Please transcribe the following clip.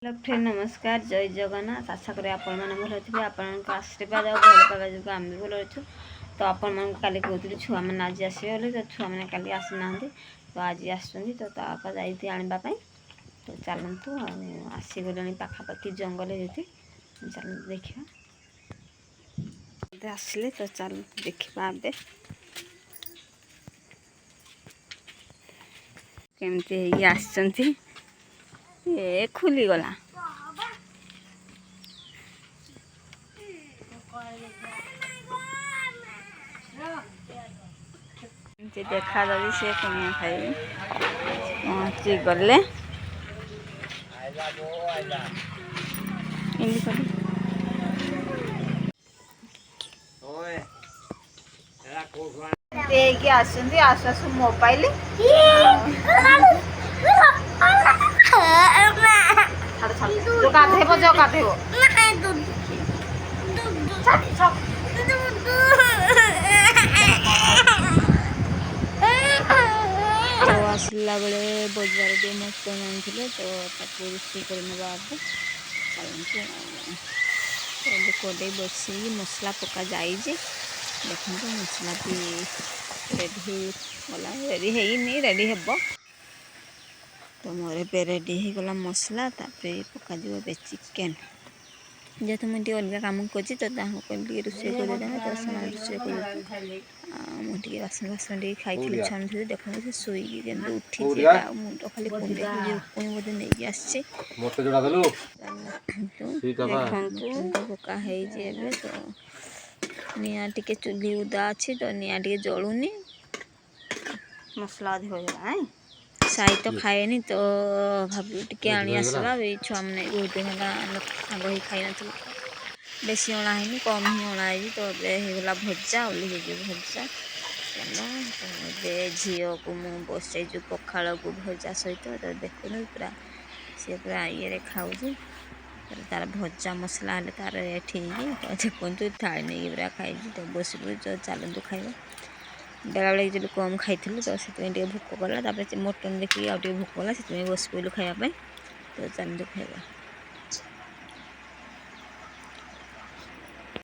Hello friend नमस्कार जय जगन्नाथ आशा करी आपण मैंने भल थे आपण आशीर्वाद और भल पाइबा जो आम भी भल अच्छु तो आपण मैं काली कहती छुआ मैंने आज आसवे बोले तो छुआ मैंने काली आसीना तो आज आसुँच तो तापा जाती आने तो चलतु आसीगले पाखापाखि जंगल ये चल देखा आसिले तो चल देखा केमती आसती ए खुलीगला देखा जाए सी कुनिया खाई पहुँची गले आसु मोबाइल जो गाधेब जो गाधेब तो आसला बेले बजार दे मटन आनी तो रोषे करवा चलते कड़े बस मसला पका जाए देखो मसला भी रेडी गला रेडी है रेडी हे तो मोर पे रेडी हो गला मसला पका बे चिकेन जेहेतु मुझे अलग कम कर कहली रोषे कर तो रोषे कर बासन बासन खाई छाणी देखो से शुई उठी मुंड खाली पुणी बोधे नहीं आसी तो पका है तो निआ टिके चुली उदा अच्छी तो निआ टिके जलुनी मसला अधिक हो गला है साई तो खाएनी तो भाभी टिके आनी आसवा छुआ मैंने बहुत दिन सांग ही खाई ना बेसी अणा है कम ही अणाई तो होगला भजा ओल्ली भजा चलो झील को मुझे बसई पखाड़ को भजा सहित तो देखुन पूरा सी पूरा ये खाऊ तार भजा मसला हेल्ले तार ठीक तो देखु थाली नहीं पूरा खाई तो बस चलतु खाଇବା बेला बेले जो कम खाई तो से भोक कला मटन देखिए आगे भोक कला से बस पड़ू खायापी तो चलतु खाଇବା।